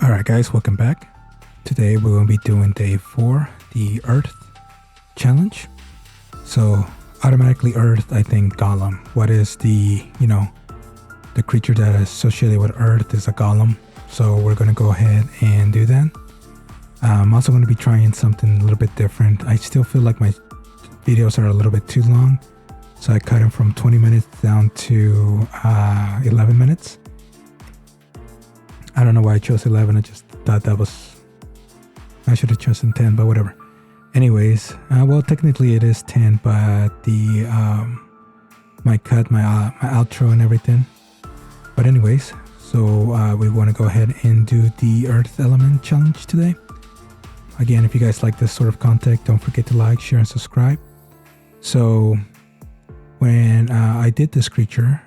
Alright guys, welcome back. Today we're going to be doing day 4, the Earth challenge. So automatically Earth, I think Golem. What is the creature that is associated with Earth is a Golem. So we're going to go ahead and do that. I'm also going to be trying something a little bit different. I still feel like my videos are a little bit too long. So I cut them from 20 minutes down to 11 minutes. I don't know why I chose 11. I just thought I should have chosen 10, but whatever. Anyways, well, technically it is 10, but my cut, my outro and everything. But anyways, so we want to go ahead and do the Earth Element challenge today. Again, if you guys like this sort of content, don't forget to like, share, and subscribe. So when I did this creature,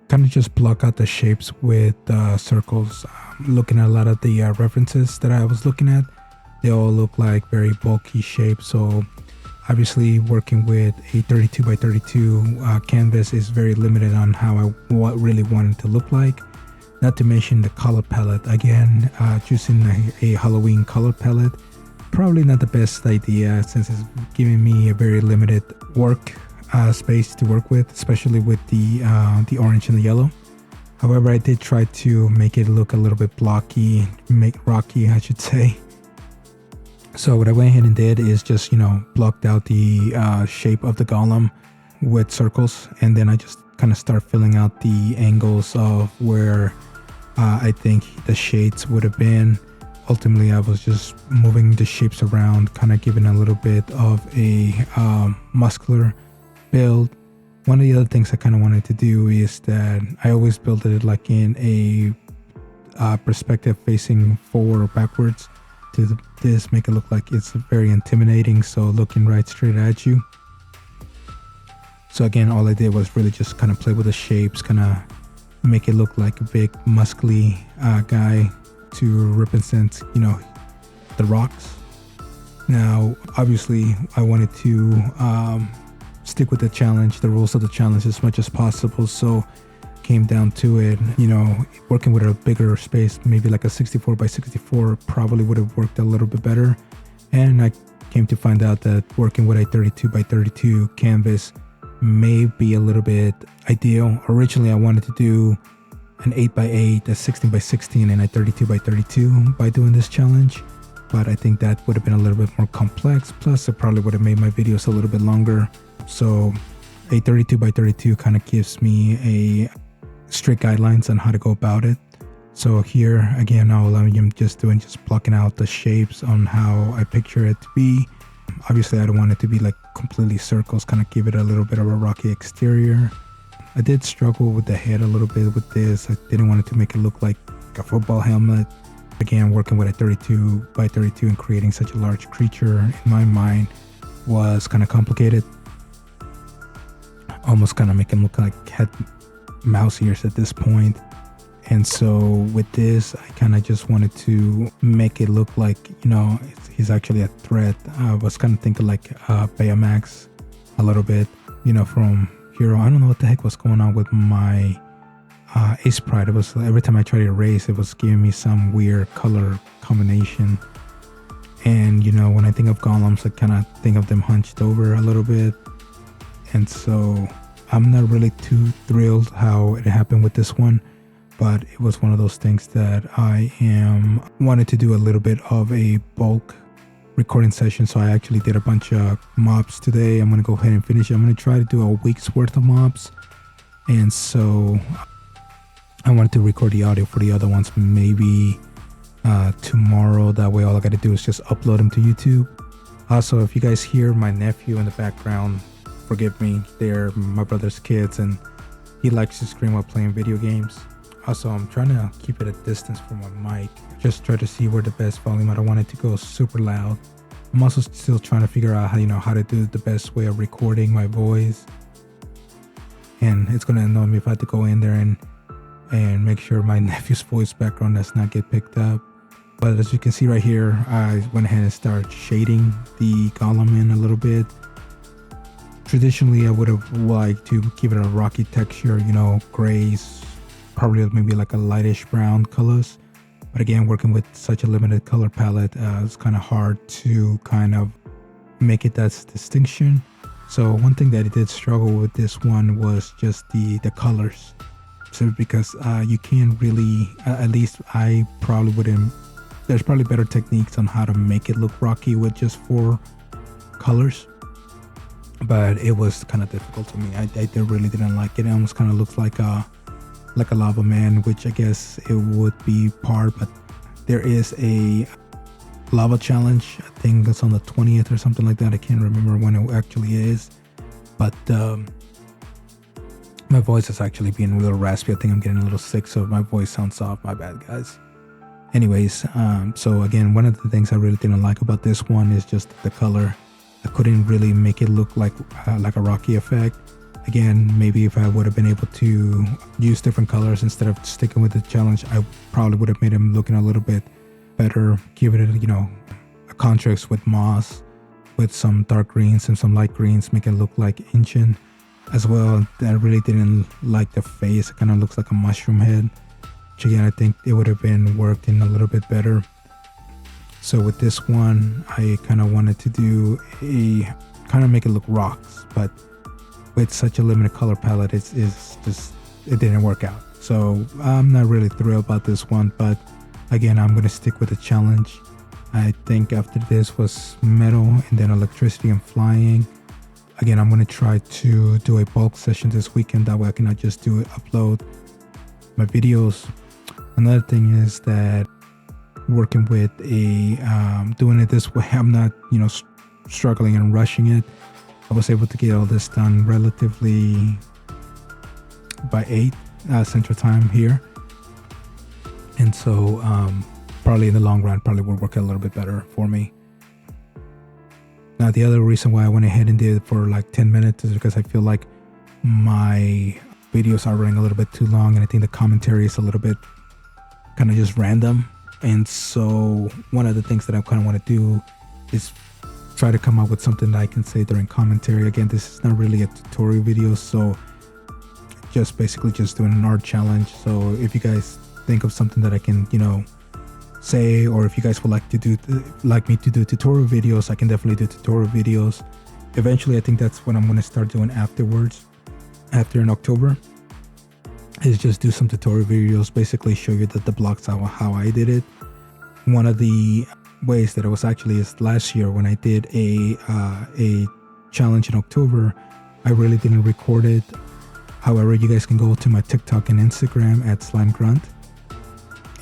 kind of just block out the shapes with circles. Looking at a lot of the references that I was looking at, they all look like very bulky shapes. So obviously working with a 32 by 32 canvas is very limited on how I really want it to look like. Not to mention the color palette. Again, choosing a Halloween color palette, probably not the best idea since it's giving me a very limited work space to work with, especially with the orange and the yellow. However, I did try to make it look a little bit rocky, I should say. So what I went ahead and did is just blocked out the shape of the golem with circles, and then I just kind of start filling out the angles of where I think the shades would have been. Ultimately, I was just moving the shapes around, kind of giving a little bit of a muscular build. One of the other things I kind of wanted to do is that I always build it like in a perspective facing forward or backwards. To this, make it look like it's very intimidating, so looking right straight at you. So again, all I did was really just kind of play with the shapes, kind of make it look like a big muscly guy to represent the rocks. Now obviously I wanted to stick with the challenge, the rules of the challenge as much as possible, so came down to it, working with a bigger space, maybe like a 64 by 64 probably would have worked a little bit better. And I came to find out that working with a 32 by 32 canvas may be a little bit ideal. Originally I wanted to do an 8 by 8, a 16 by 16, and a 32 by 32 by doing this challenge, but I think that would have been a little bit more complex, plus it probably would have made my videos a little bit longer. So a 32 by 32 kind of gives me a strict guidelines on how to go about it. So here again, all I'm just blocking out the shapes on how I picture it to be. Obviously I don't want it to be like completely circles, kind of give it a little bit of a rocky exterior. I did struggle with the head a little bit with this. I didn't want it to make it look like a football helmet. Again, working with a 32 by 32 and creating such a large creature in my mind was kind of complicated. Almost kind of make him look like had mouse ears at this point. And so with this, I kind of just wanted to make it look like, he's actually a threat. I was kind of thinking like Bayamax a little bit, from Hero. I don't know what the heck was going on with my Aseprite. It was every time I tried to erase, it was giving me some weird color combination. And, when I think of golems, I kind of think of them hunched over a little bit. And so I'm not really too thrilled how it happened with this one, but it was one of those things that I wanted to do a little bit of a bulk recording session. So I actually did a bunch of mobs today. I'm going to go ahead and finish it. I'm going to try to do a week's worth of mobs. And so I wanted to record the audio for the other ones maybe tomorrow. That way all I got to do is just upload them to YouTube. Also, if you guys hear my nephew in the background, forgive me, they're my brother's kids and he likes to scream while playing video games. Also, I'm trying to keep it a distance from my mic, just try to see where the best volume. I don't want it to go super loud. I'm also still trying to figure out how to do the best way of recording my voice, and it's gonna annoy me if I have to go in there and make sure my nephew's voice background does not get picked up. But as you can see right here, I went ahead and started shading the golem in a little bit. Traditionally, I would have liked to give it a rocky texture, grays, probably maybe like a lightish brown colors. But again, working with such a limited color palette, it's kind of hard to kind of make it that distinction. So one thing that I did struggle with this one was just the colors. So because you can't really, at least I probably wouldn't, there's probably better techniques on how to make it look rocky with just 4 colors. But it was kind of difficult to me. I really didn't like it. It almost kind of looks like a lava man, which I guess it would be part, but there is a lava challenge. I think it's on the 20th or something like that. I can't remember when it actually is, but my voice is actually being a little raspy. I think I'm getting a little sick, so if my voice sounds soft, my bad, guys. Anyways, so again, one of the things I really didn't like about this one is just the color. I couldn't really make it look like a rocky effect. Again, maybe if I would have been able to use different colors instead of sticking with the challenge, I probably would have made him looking a little bit better, give it a contrast with moss, with some dark greens and some light greens, make it look like ancient as well. I really didn't like the face. It kind of looks like a mushroom head, which again, I think it would have been worked in a little bit better. So with this one, I kind of wanted to do kind of make it look rocks, but with such a limited color palette, it didn't work out. So I'm not really thrilled about this one, but again, I'm going to stick with the challenge. I think after this was metal and then electricity and flying. Again, I'm going to try to do a bulk session this weekend. That way I can not just upload my videos. Another thing is that working with doing it this way, I'm not, struggling and rushing it. I was able to get all this done relatively by 8 Central Time here. And so probably in the long run, probably will work a little bit better for me. Now, the other reason why I went ahead and did it for like 10 minutes is because I feel like my videos are running a little bit too long, and I think the commentary is a little bit kind of just random. And so one of the things that I kind of want to do is try to come up with something that I can say during commentary. Again, this is not really a tutorial video, so just basically just doing an art challenge. So if you guys think of something that I can, say, or if you guys would like me to do tutorial videos, I can definitely do tutorial videos. Eventually, I think that's what I'm going to start doing afterwards, after in October, is just do some tutorial videos, basically show you the blocks how I did it. One of the ways that it was actually is last year when I did a challenge in October, I really didn't record it. However, you guys can go to my TikTok and Instagram at Slime Grunt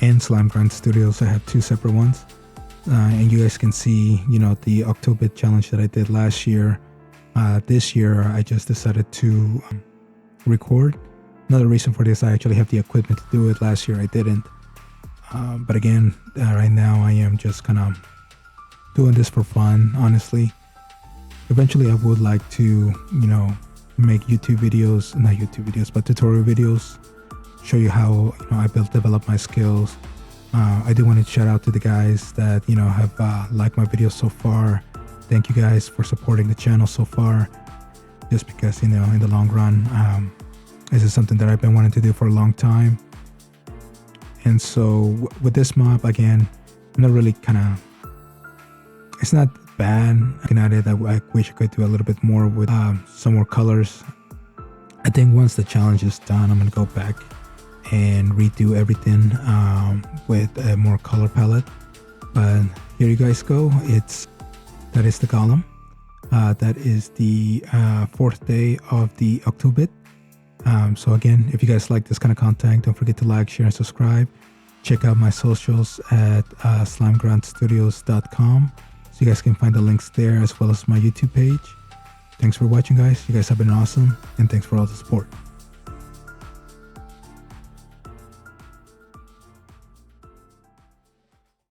and Slime Grunt Studios. I have 2 separate ones, and you guys can see, the Octobit challenge that I did last year. This year, I just decided to record. Another reason for this, I actually have the equipment to do it. Last year, I didn't. But again, right now I am just kind of doing this for fun, honestly. Eventually I would like to, make but tutorial videos, show you how, I develop my skills. I do want to shout out to the guys that, have liked my videos so far. Thank you guys for supporting the channel so far, just because, in the long run, this is something that I've been wanting to do for a long time. And so with this mob, again, I'm not really it's not bad. Looking at it, I wish I could do a little bit more with some more colors. I think once the challenge is done, I'm going to go back and redo everything with a more color palette. But here you guys go. That is the column. That is the 4th day of the Octobit. So again, if you guys like this kind of content, don't forget to like, share, and subscribe. Check out my socials at slimegruntstudios.com, so you guys can find the links there, as well as my YouTube page. Thanks for watching, guys. You guys have been awesome, and thanks for all the support.